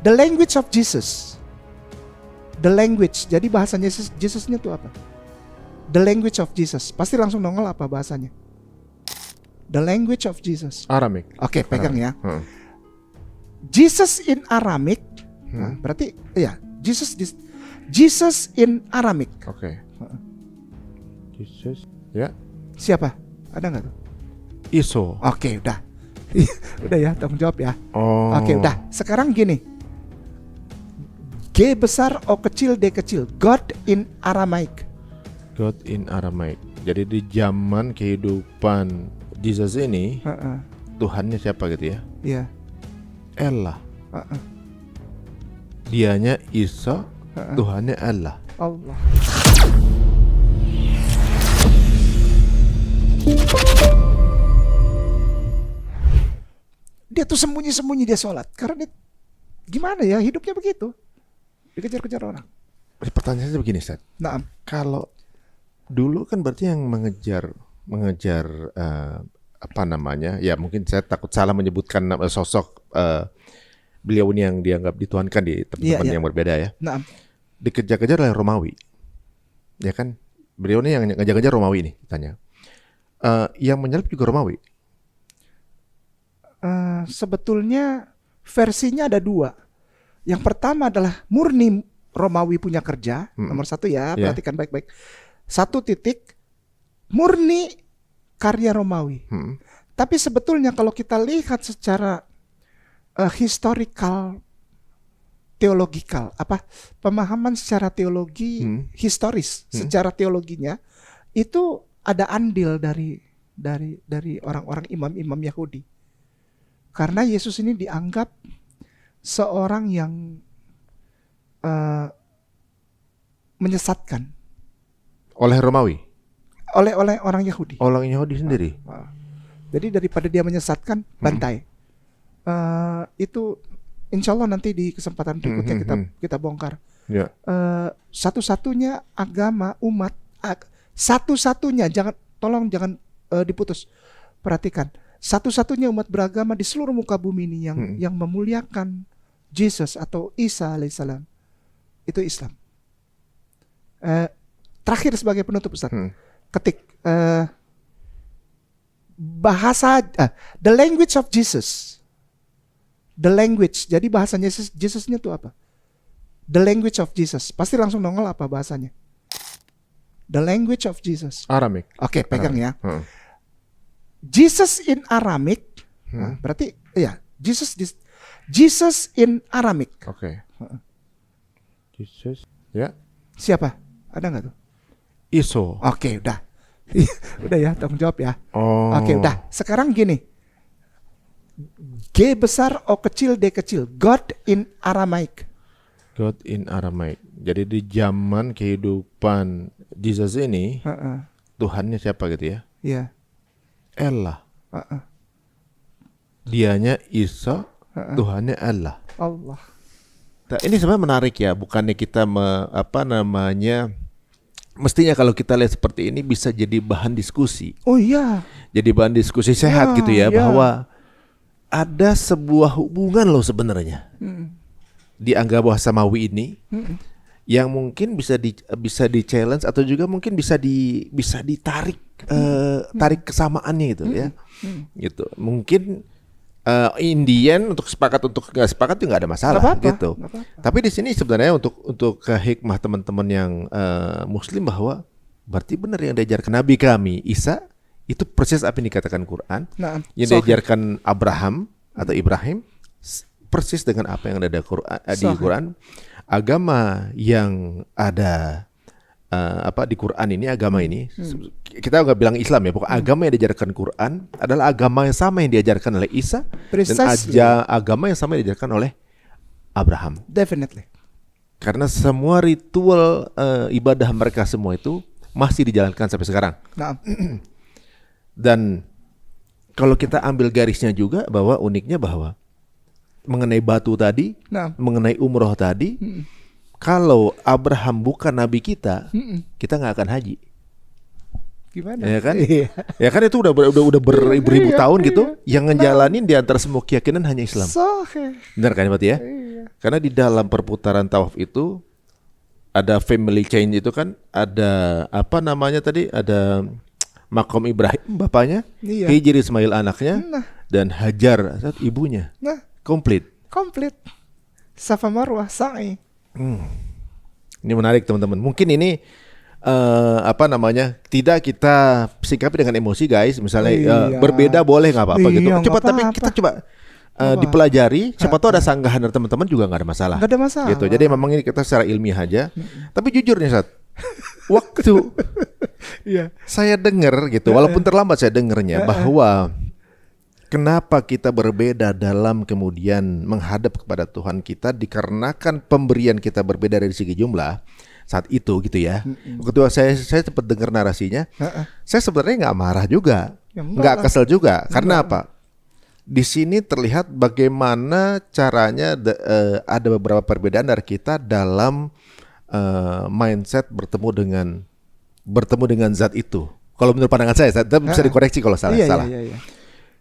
The language of Jesus. The language. Jadi bahasanya Jesusnya itu apa? The language of Jesus. Pasti langsung nongol apa bahasanya? The language of Jesus. Aramik. Oke, pegang ya. Jesus in Aramaic. Nah, berarti ya, Jesus in Aramaic. Oke. Jesus. Ya. Siapa? Ada nggak tuh? Iso. Oke, udah. Udah ya, tanggung jawab ya. Oh. Oke, udah. Sekarang gini. G besar O kecil D kecil. God in Aramaic. God in Aramaic. Jadi di zaman kehidupan Jesus ini, Tuhannya siapa gitu ya? Iya. Allah. Dianya Isa, Tuhannya Allah. Allah. Dia tuh sembunyi-sembunyi dia sholat. Karena dia, gimana ya, hidupnya begitu. Dikejar-kejar orang. Pertanyaannya begini, Ustaz. Nah, Kalau dulu kan berarti yang mengejar apa namanya? Ya mungkin saya takut salah menyebutkan sosok beliau ini yang dianggap dituhankan di teman-teman yang berbeda ya. nah, Dikejar-kejar oleh Romawi. Ya kan? Beliau ini yang ngejar-ngejar Romawi ini tanya. Yang menyalib juga Romawi. sebetulnya versinya ada dua. Yang pertama adalah murni Romawi punya kerja. Nomor satu ya, perhatikan baik-baik. Satu titik, murni karya Romawi. Tapi sebetulnya kalau kita lihat secara historical, teologikal, pemahaman secara teologi historis, secara teologinya itu ada andil dari orang-orang imam-imam Yahudi. Karena Yesus ini dianggap seorang yang menyesatkan Oleh Romawi? oleh orang Yahudi. Orang Yahudi sendiri? Jadi daripada dia menyesatkan, bantai. Itu insya Allah nanti di kesempatan berikutnya kita bongkar. Ya. Satu-satunya agama umat, satu-satunya, tolong jangan diputus. Perhatikan, satu-satunya umat beragama di seluruh muka bumi ini yang memuliakan Jesus atau Isa alaihissalam itu Islam. Terakhir sebagai penutup, Ustaz, ketik bahasa the language of Jesus. The language. Jadi bahasanya Jesusnya itu apa? The language of Jesus. Pasti langsung nongol apa bahasanya? The language of Jesus. Aramik. Oke, pegang ya. Jesus in Aramaic. Nah, berarti ya, Jesus in Aramaic. Oke. Jesus. Ya. Siapa? Ada nggak tuh? Iso. Oke, udah. Udah ya, tanggung jawab ya. Oh. Oke, udah. Sekarang gini. G besar O kecil D kecil. God in Aramaic. God in Aramaic. Jadi di zaman kehidupan Jesus ini, Tuhannya siapa gitu ya? Iya. Allah. Dianya Isa, Tuhannya Allah. Allah. Nah, ini sebenarnya menarik ya. Bukannya kita mestinya kalau kita lihat seperti ini bisa jadi bahan diskusi. Oh iya. Jadi bahan diskusi sehat gitu ya, bahwa ada sebuah hubungan loh sebenarnya di angga bawah samawi ini yang mungkin bisa di challenge atau juga mungkin bisa ditarik tarik kesamaannya gitu ya. Gitu. Mungkin Indian untuk sepakat untuk nggak sepakat itu nggak ada masalah gitu. Tapi di sini sebenarnya untuk hikmah teman-teman yang Muslim bahwa berarti benar yang diajarkan Nabi kami Isa itu persis apa yang dikatakan Quran, yang diajarkan Abraham atau Ibrahim persis dengan apa yang ada di Quran. Agama yang ada di Quran ini, agama ini kita nggak bilang Islam ya, pokoknya agama yang diajarkan Quran adalah agama yang sama yang diajarkan oleh Isa dan agama yang sama yang diajarkan oleh Abraham. Definitely. Karena semua ritual ibadah mereka semua itu masih dijalankan sampai sekarang. Dan kalau kita ambil garisnya juga bahwa uniknya bahwa mengenai batu tadi, mengenai umroh tadi, kalau Abraham bukan nabi kita, kita nggak akan haji. Gimana? Ya kan? Ya kan itu udah beribu tahun gitu. Yang ngejalanin di antara semua keyakinan hanya Islam. Benar kan berarti ya? Karena di dalam perputaran tawaf itu ada family change, itu kan ada apa namanya tadi, ada Makom Ibrahim bapaknya, Hijri Ismail anaknya, dan Hajar ibunya. Komplit. Safa Marwah sa'i. Ini menarik teman-teman. Mungkin ini apa namanya, tidak kita sikapi dengan emosi guys. Misalnya berbeda boleh nggak apa-apa gitu. Coba tapi kita coba dipelajari. Siapa tahu ada sanggahan dari teman-teman juga nggak ada masalah. Nggak ada masalah. Gitu. Jadi memang ini kita secara ilmiah aja. Tapi jujur nih Sat, waktu saya dengar gitu, walaupun terlambat saya dengarnya, bahwa kenapa kita berbeda dalam kemudian menghadap kepada Tuhan kita dikarenakan pemberian kita berbeda dari segi jumlah saat itu gitu ya. Ketika saya sempat dengar narasinya, saya sebenarnya nggak marah juga, nggak kesel juga. Karena apa? Di sini terlihat bagaimana caranya ada beberapa perbedaan dari kita dalam mindset bertemu dengan zat itu. Kalau menurut pandangan saya bisa dikoreksi kalau salah. Iya.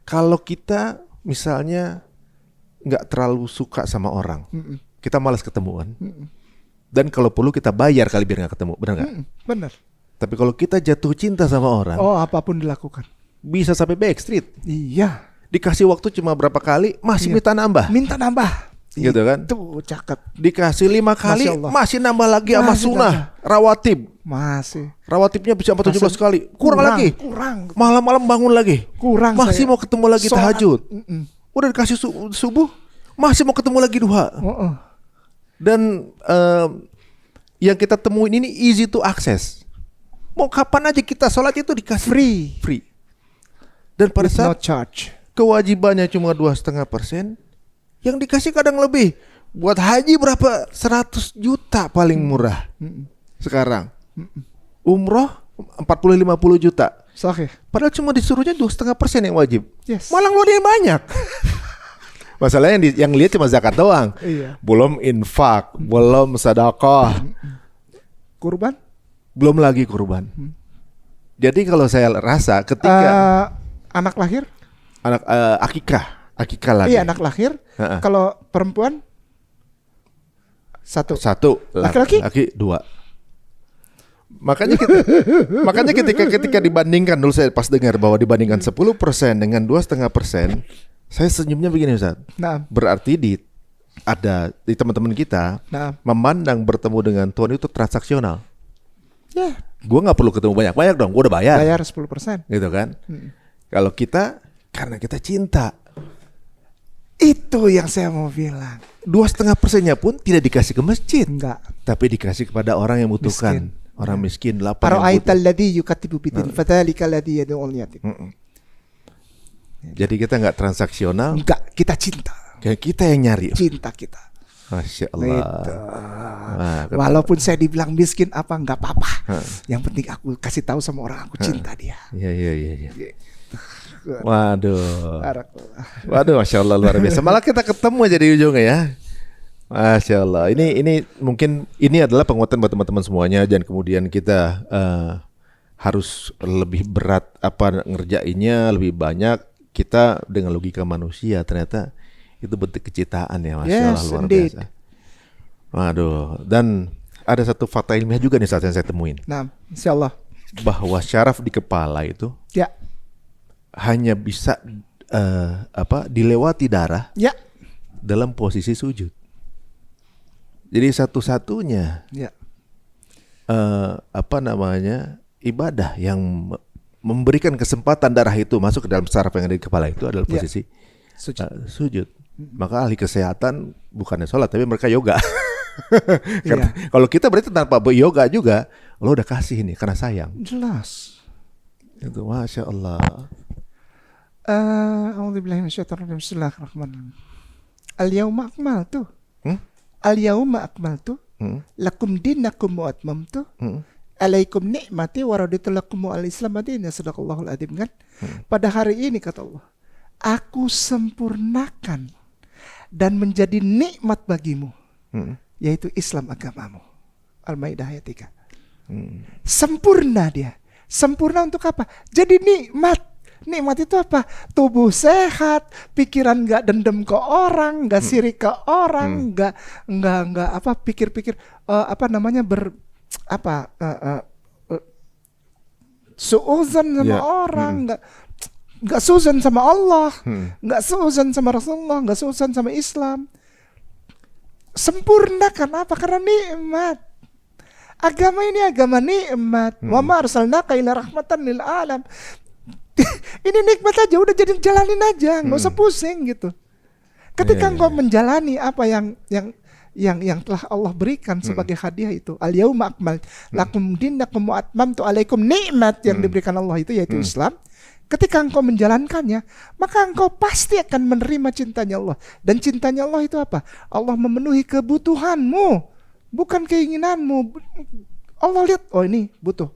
Kalau kita misalnya nggak terlalu suka sama orang, kita malas ketemuan. Dan kalau perlu kita bayar kali biar nggak ketemu, benar nggak? Benar. Tapi kalau kita jatuh cinta sama orang, apapun dilakukan. Bisa sampai backstreet. Iya. Dikasih waktu cuma berapa kali, masih minta nambah. Gitu kan? Itu cakep. Dikasih 5 kali, masih nambah lagi sama sunnah, rawatib. Masih. Rawatibnya bisa 17 kali. Kurang lagi. Malam-malam bangun lagi. Masih mau ketemu lagi tahajud. Udah dikasih subuh, masih mau ketemu lagi duha. Dan yang kita temuin ini easy to access. Mau kapan aja kita sholat itu dikasih free. Dan pada saat kewajibannya cuma 2,5%, yang dikasih kadang lebih. Buat haji berapa? 100 juta paling murah sekarang. Umroh 40-50 juta. Sahih. Padahal cuma disuruhnya 2,5% yang wajib. Yes. Malah ngeluarin banyak. Masalahnya yang lihat cuma zakat doang. Iya. Belum infak, belum sedekah. Kurban? Belum lagi kurban. Jadi kalau saya rasa ketika anak lahir? Akikah lagi. Iya, anak lahir. Kalau perempuan satu. Laki-laki 2. Makanya ketika dibandingkan, dulu saya pas dengar bahwa dibandingkan 10% dengan 2,5%, saya senyumnya begini Ustaz. Berarti di teman-teman kita memandang bertemu dengan Tuhan itu transaksional. Gue nggak perlu ketemu banyak dong, gue udah bayar. Bayar 10%. Gitu kan? Kalau kita, karena kita cinta. Itu yang saya mau bilang. 2,5%-nya pun tidak dikasih ke masjid. Enggak. Tapi dikasih kepada orang yang membutuhkan. Orang miskin, lapar. Ara'aital ladzi yukatibu bidin fadzalika alladzi yad'ul yatim. Jadi kita nggak transaksional. Enggak, kita cinta. Kayak kita yang nyari. Cinta kita. Masya Allah. Walaupun saya dibilang miskin apa nggak apa-apa. Yang penting aku kasih tahu sama orang aku cinta dia. Iya. Waduh, Masya Allah, luar biasa. Malah kita ketemu aja di ujungnya ya. Masya Allah. Ini mungkin ini adalah penguatan buat teman-teman semuanya. Dan kemudian kita harus lebih berat ngerjainnya, lebih banyak. Kita dengan logika manusia ternyata itu bentuk kecintaan ya, Masya Allah, luar biasa. Waduh. Dan ada satu fakta ilmiah juga nih saat yang saya temuin. Nah, Insya Allah, bahwa syaraf di kepala itu hanya bisa dilewati darah dalam posisi sujud. Jadi satu-satunya ibadah yang memberikan kesempatan darah itu masuk ke dalam saraf yang ada di kepala itu adalah posisi sujud. Maka ahli kesehatan bukannya sholat tapi mereka yoga. Kalau kita berarti tanpa yoga juga, lo udah kasih ini karena sayang. Jelas. Itu Masya Allah. A'udzubillahi minasyaitonir rajim. Bismillahirrahmanirrahim. Al-yauma akmaltu. Al-yauma akmaltu lakum dinakum wa atmamtu alaikum ni'mati wa raditu lakum al-islam madinan. Sadaqallahul adzim kan? Pada hari ini kata Allah, aku sempurnakan dan menjadi nikmat bagimu, yaitu Islam agamamu. Al-Maidah ayat 3. Sempurna dia. Sempurna untuk apa? Jadi nikmat. Nikmat itu apa? Tubuh sehat, pikiran nggak dendam ke orang, nggak sirik ke orang, nggak apa pikir-pikir suuzan sama orang, nggak suuzan sama Allah, nggak suuzan sama Rasulullah, nggak suuzan sama Islam. Sempurna kenapa? Karena nikmat. Agama ini agama nikmat. Wa ma arsalnaka illa rahmatan lil alam. Ini nikmat aja, udah jadi jalanin aja, nggak usah pusing gitu. Ketika engkau menjalani apa yang telah Allah berikan sebagai hadiah itu, al-yauma akmaltu lakum dinakum wa atmamtu alaikum, nikmat yang diberikan Allah itu yaitu Islam. Ketika engkau menjalankannya, maka engkau pasti akan menerima cintanya Allah. Dan cintanya Allah itu apa? Allah memenuhi kebutuhanmu, bukan keinginanmu. Allah lihat, oh ini butuh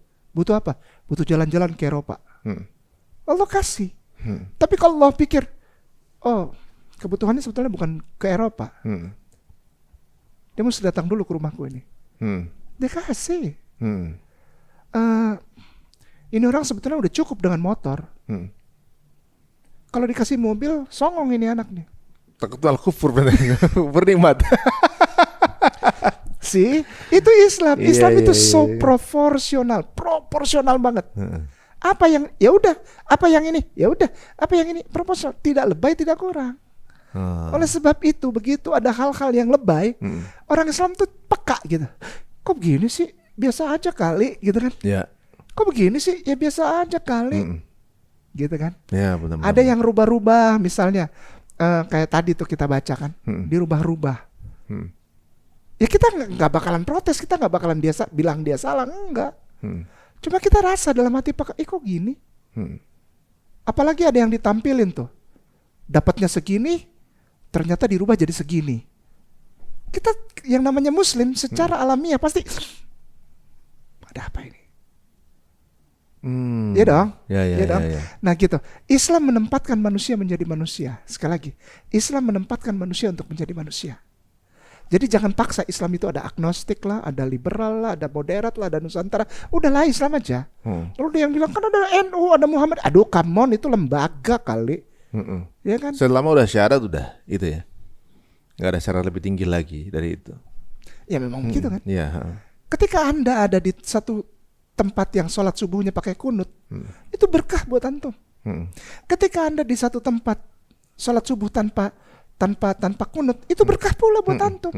apa? Butuh jalan-jalan ke Eropa. Allah kasih. Tapi kalau Allah pikir, oh kebutuhannya sebetulnya bukan ke Eropa, dia mesti datang dulu ke rumahku ini. Dia kasih. Ini orang sebetulnya udah cukup dengan motor. Kalau dikasih mobil, songong ini anak nih. Takut al-kufur bernikmat. Sih, itu Islam. Islam itu so proporsional banget. Apa yang ya udah, apa yang ini ya udah, apa yang ini proporsional, tidak lebay tidak kurang. Oleh sebab itu begitu ada hal-hal yang lebay, orang Islam tuh peka gitu. Kok begini sih? Biasa aja kali gitu kan? Ya. Kok begini sih? Ya biasa aja kali. Gitu kan? Ya, benar-benar. Ada yang rubah-rubah misalnya kayak tadi tuh kita baca kan, dirubah-rubah. Ya kita nggak bakalan protes, kita nggak bakalan bilang dia salah, enggak. Cuma kita rasa dalam hati kok gini. Apalagi ada yang ditampilin tuh, dapatnya segini, ternyata dirubah jadi segini. Kita yang namanya Muslim secara alamiah pasti ada apa ini? Iya dong. Ya dong. Nah gitu. Islam menempatkan manusia menjadi manusia. Sekali lagi, Islam menempatkan manusia untuk menjadi manusia. Jadi jangan paksa Islam itu ada agnostik lah, ada liberal lah, ada moderat lah, ada Nusantara. Udahlah Islam aja. Lalu dia yang bilang kan ada NU, ada Muhammad. Aduh, come on, itu lembaga kali. Ya kan? Selama udah syarat udah itu ya. Gak ada syarat lebih tinggi lagi dari itu. Ya memang begitu kan. Ya. Ketika Anda ada di satu tempat yang sholat subuhnya pakai kunut, itu berkah buat antum. Ketika Anda di satu tempat sholat subuh tanpa kunut, itu berkah pula buat antum.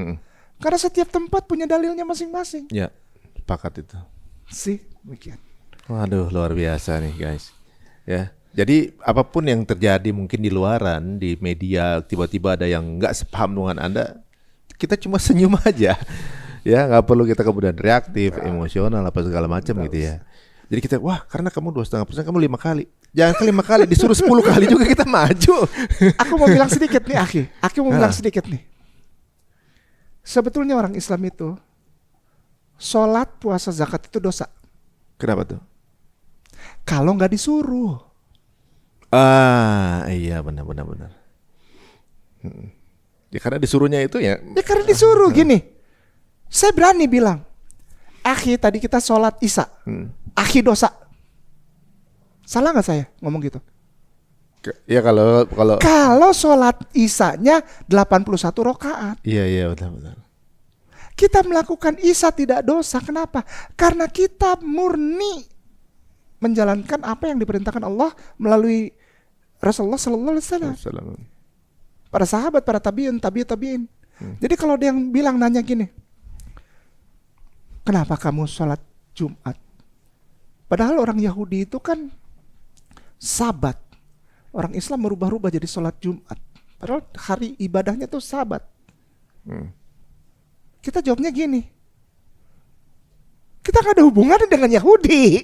Karena setiap tempat punya dalilnya masing-masing. Ya, sepakat itu. Sih, demikian. Waduh, luar biasa nih guys. Ya, jadi apapun yang terjadi mungkin di luaran, di media, tiba-tiba ada yang nggak sepaham dengan Anda, kita cuma senyum aja. Ya, nggak perlu kita kemudian reaktif, emosional apa segala macam gitu ya. Jadi kita, wah karena kamu 2,5%, kamu 5 kali. Jangan 5 kali, disuruh 10 kali juga kita maju. Aku mau bilang sedikit nih, Akhi. Aku mau bilang sedikit nih. Sebetulnya orang Islam itu sholat, puasa, zakat itu dosa. Kenapa tuh? Kalau nggak disuruh. Iya benar. Ya karena disuruhnya itu ya. Ya karena disuruh gini. Saya berani bilang, Akhi tadi kita sholat Isya, Akhi dosa. Salah nggak saya ngomong gitu? Ya kalau sholat Isyanya 81 rakaat. Iya benar. Kita melakukan Isya tidak dosa. Kenapa? Karena kita murni menjalankan apa yang diperintahkan Allah melalui Rasulullah Sallallahu Alaihi Wasallam. Para sahabat, para tabiin. Jadi kalau dia yang bilang nanya gini, kenapa kamu sholat Jumat? Padahal orang Yahudi itu kan Sabat. Orang Islam merubah-rubah jadi sholat Jumat. Padahal hari ibadahnya tuh Sabat. Kita jawabnya gini, kita gak ada hubungannya dengan Yahudi.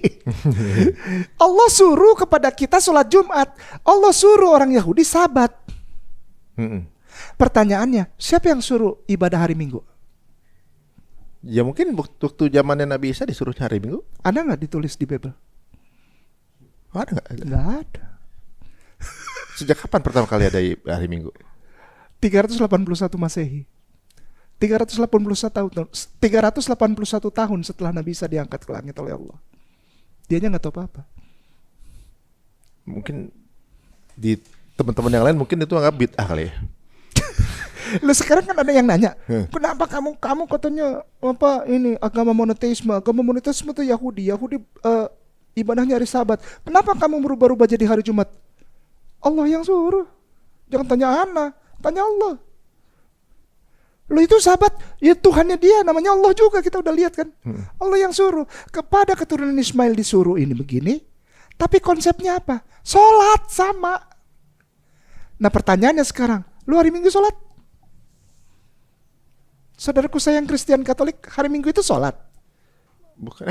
Allah suruh kepada kita sholat Jumat. Allah suruh orang Yahudi Sabat. Pertanyaannya, siapa yang suruh ibadah hari Minggu? Ya mungkin waktu zamannya Nabi Isa disuruh hari Minggu. Ada gak ditulis di Bible? Ada gak? Gak ada. Sejak kapan pertama kali ada hari Minggu? 381 Masehi. 381 tahun setelah Nabi Isa diangkat ke langit oleh Allah. Dianya gak tahu apa-apa. Mungkin di teman-teman yang lain mungkin itu anggap bid'ah kali ya. Lu sekarang kan ada yang nanya, kenapa kamu katanya apa ini agama monoteisme itu Yahudi ibadahnya hari Sabat. Kenapa kamu berubah-ubah jadi hari Jumat? Allah yang suruh. Jangan tanya ana, tanya Allah. Lu itu Sabat, ya Tuhannya dia, namanya Allah juga, kita udah lihat kan. Allah yang suruh. Kepada keturunan Ismail disuruh ini begini, tapi konsepnya apa? Sholat sama. Nah pertanyaannya sekarang, lu hari Minggu sholat? Saudaraku sayang Kristen Katolik, hari Minggu itu sholat? Bukan,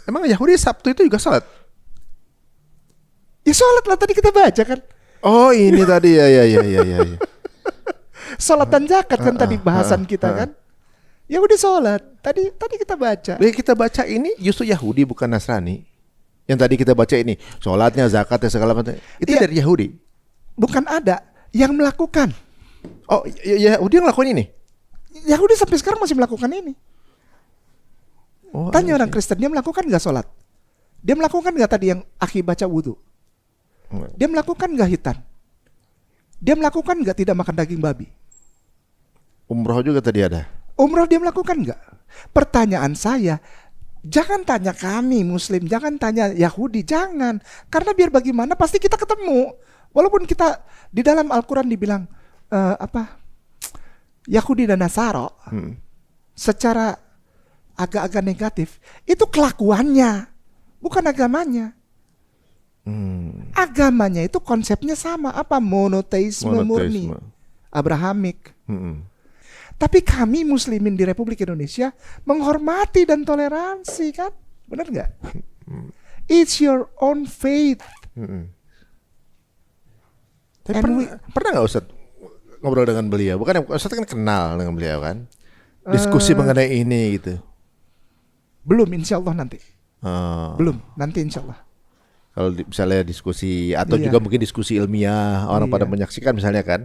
emang Yahudi Sabtu itu juga sholat? Ya sholat lah, tadi kita baca kan. Oh ini tadi ya. Sholat dan zakat kan tadi bahasan kita kan. Ya udah sholat. Tadi kita baca. Yang kita baca ini justru Yahudi bukan Nasrani. Yang tadi kita baca ini sholatnya, zakatnya segala macam itu dari Yahudi. Bukan ada yang melakukan. Oh Yahudi yang lakukan ini. Yahudi sampai sekarang masih melakukan ini. Oh, tanya orang Kristen, dia melakukan nggak sholat? Dia melakukan nggak tadi yang akhi baca wudhu? Dia melakukan nggak hitan? Dia melakukan nggak tidak makan daging babi? Umroh juga tadi ada. Umroh dia melakukan nggak? Pertanyaan saya, jangan tanya kami Muslim, jangan tanya Yahudi, jangan. Karena biar bagaimana pasti kita ketemu. Walaupun kita di dalam Al-Quran dibilang Yahudi dan Nasara secara agak-agak negatif, itu kelakuannya, bukan agamanya. Agamanya itu konsepnya sama, apa? Monoteisme murni, Abrahamik. Tapi kami Muslimin di Republik Indonesia menghormati dan toleransi kan, benar nggak? It's your own faith. Tapi pernah nggak Ustadz ngobrol dengan beliau? Bukan, Ustadz kan kenal dengan beliau kan? Diskusi mengenai ini gitu. Belum, insya Allah nanti. Belum, nanti insya Allah. Kalau misalnya diskusi atau juga mungkin diskusi ilmiah orang pada menyaksikan misalnya kan.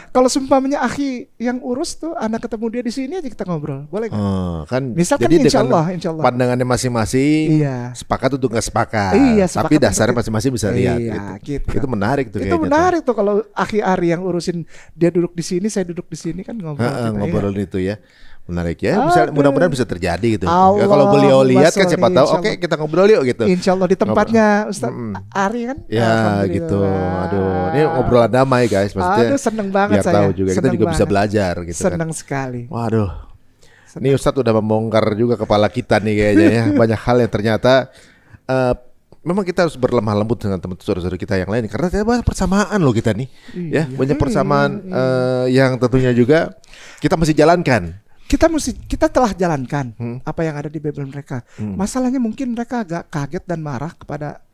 Kalau seumpamanya akhi yang urus tuh, anak ketemu dia di sini aja kita ngobrol, boleh nggak? Kan misalkan jadi insya Allah. Pandangannya masing-masing, sepakat untuk nggak sepakat. Tapi dasarnya masing-masing bisa lihat. Gitu. Itu menarik tuh. Itu menarik tuh kalau akhi Ari yang urusin, dia duduk di sini, saya duduk di sini kan ngobrol. Ngobrol itu ya. Menarik ya, mudah-mudahan bisa terjadi gitu. Ya, kalau beliau lihat kan siapa tahu, oke kita ngobrol yuk gitu. Insya Allah di tempatnya Ustaz Ari kan. Ya gitu, aduh, ini ngobrolan damai guys, maksudnya. Aduh seneng banget biar saya. Tahu juga, kita juga bisa belajar gitu. Seneng sekali. Waduh, ini Ustadz udah membongkar juga kepala kita nih kayaknya ya. Banyak hal yang ternyata memang kita harus berlemah lembut dengan teman saudara-saudara kita yang lain, karena ternyata banyak persamaan loh kita nih. Ya, banyak persamaan yang tentunya juga kita masih jalankan. Kita telah jalankan apa yang ada di Bible mereka. Masalahnya mungkin mereka agak kaget dan marah kepada,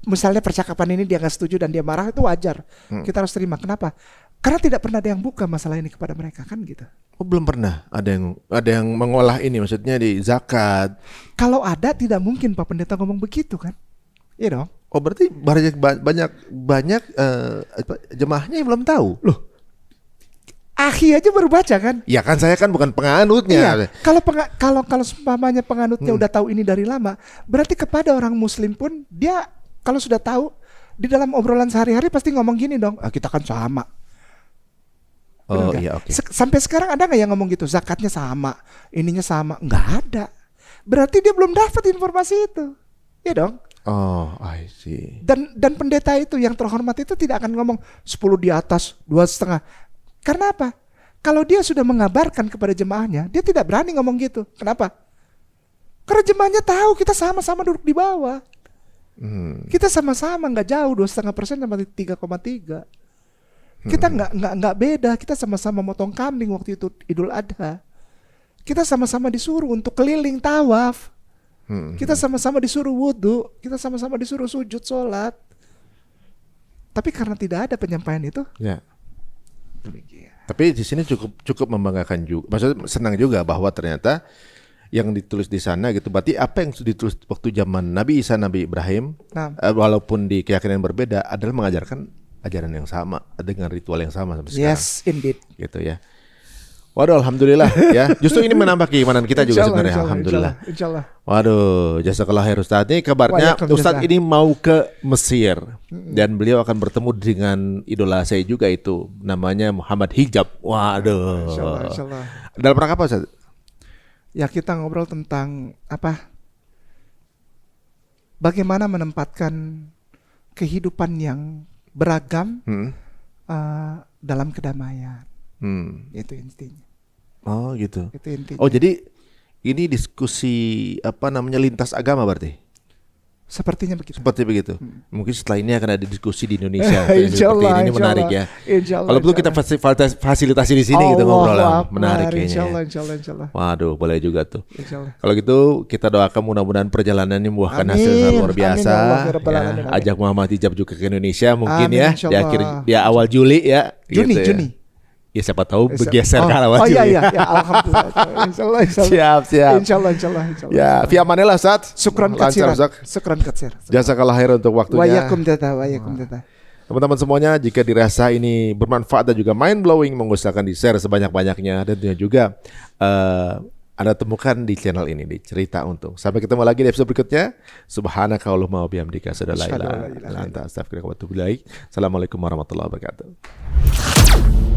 misalnya percakapan ini dia nggak setuju dan dia marah, itu wajar. Kita harus terima. Kenapa? Karena tidak pernah ada yang buka masalah ini kepada mereka kan gitu. Oh, belum pernah ada yang mengolah ini, maksudnya di zakat. Kalau ada tidak mungkin Pak Pendeta ngomong begitu kan? Iya dong. Oh berarti banyak jemaahnya yang belum tahu. Loh, akhi aja baru baca kan? Ya kan saya kan bukan penganutnya. Iya. Kalau seumpamanya penganutnya udah tahu ini dari lama, berarti kepada orang Muslim pun dia kalau sudah tahu, di dalam obrolan sehari-hari pasti ngomong gini dong, kita kan sama. Oh iya, oke. Sampai sekarang ada nggak yang ngomong gitu? Zakatnya sama, ininya sama? Nggak ada. Berarti dia belum dapat informasi itu, ya dong. Oh, I see. Dan pendeta itu yang terhormat itu tidak akan ngomong 10 di atas, 2,5. Karena apa? Kalau dia sudah mengabarkan kepada jemaahnya, dia tidak berani ngomong gitu. Kenapa? Karena jemaahnya tahu kita sama-sama duduk di bawah. Kita sama-sama nggak jauh, 2,5% sama 3,3. Kita nggak beda. Kita sama-sama motong kambing waktu itu Idul Adha. Kita sama-sama disuruh untuk keliling tawaf. Kita sama-sama disuruh wudhu. Kita sama-sama disuruh sujud sholat. Tapi karena tidak ada penyampaian itu. Ya. Tapi di sini cukup membanggakan juga. Maksudnya senang juga bahwa ternyata yang ditulis di sana gitu. Berarti apa yang ditulis waktu zaman Nabi Isa, Nabi Ibrahim, walaupun di keyakinan berbeda, adalah mengajarkan ajaran yang sama dengan ritual yang sama sampai sekarang. Yes, indeed. Gitu ya. Waduh, alhamdulillah ya. Justru ini menambah keimanan kita juga Insyaallah, sebenarnya. insyaallah, Alhamdulillah. Insyaallah. Waduh, jazakallah khair Ustaz. Ini kabarnya Waalaikumsalam. Ustaz ini mau ke Mesir dan beliau akan bertemu dengan idola saya juga itu, namanya Muhammad Hijab. Waduh. Insyaallah, insyaallah. Dalam rangka apa Ustaz? Ya kita ngobrol tentang apa? Bagaimana menempatkan kehidupan yang beragam dalam kedamaian. Itu intinya. Oh gitu. Itu intinya. Oh jadi ini diskusi apa namanya lintas agama berarti? Sepertinya begitu. Seperti begitu. Mungkin setelah ini akan ada diskusi di Indonesia. Insyaallah, Seperti ini menarik ya. Insyaallah, Kalau perlu kita fasilitasi di sini kita ngobrol lah. Menarik kayaknya. Insyaallah, Ya. insyaallah, insyaallah. Waduh, boleh juga tuh. Insyaallah. Kalau gitu kita doakan mudah-mudahan perjalanan ini membuahkan Amin. hasil yang luar biasa. Amin, ya Allah, ya Rabbal Ya, Alamin. Amin. ajak Muhammad Hijab juga ke Indonesia mungkin Amin, ya di insyaallah. akhir di awal Juli ya. Juni, gitu ya. Juni. Ya siapa tahu bergeser ke awal Oh Juli. iya, ya, alhamdulillah. Insyaallah, insyaallah. Siap. Insyaallah, insyaallah, insyaallah. Ya, fi amanillah Ustaz. Syukran Lancar, katsiran. Ustaz. Syukran katsiran. Jazakallah khair untuk waktunya. Wa yakum tata, wa yakum tata. Teman-teman semuanya, jika dirasa ini bermanfaat dan juga mind blowing, mengusahakan di share sebanyak-banyaknya dan tentunya juga Anda temukan di channel ini di Cerita Untung. Sampai ketemu lagi di episode berikutnya. Subhanakallahumma wa bihamdika asyhadu an la ilaha illa anta astaghfiruka wa atubu ilaik. Assalamualaikum warahmatullahi wabarakatuh.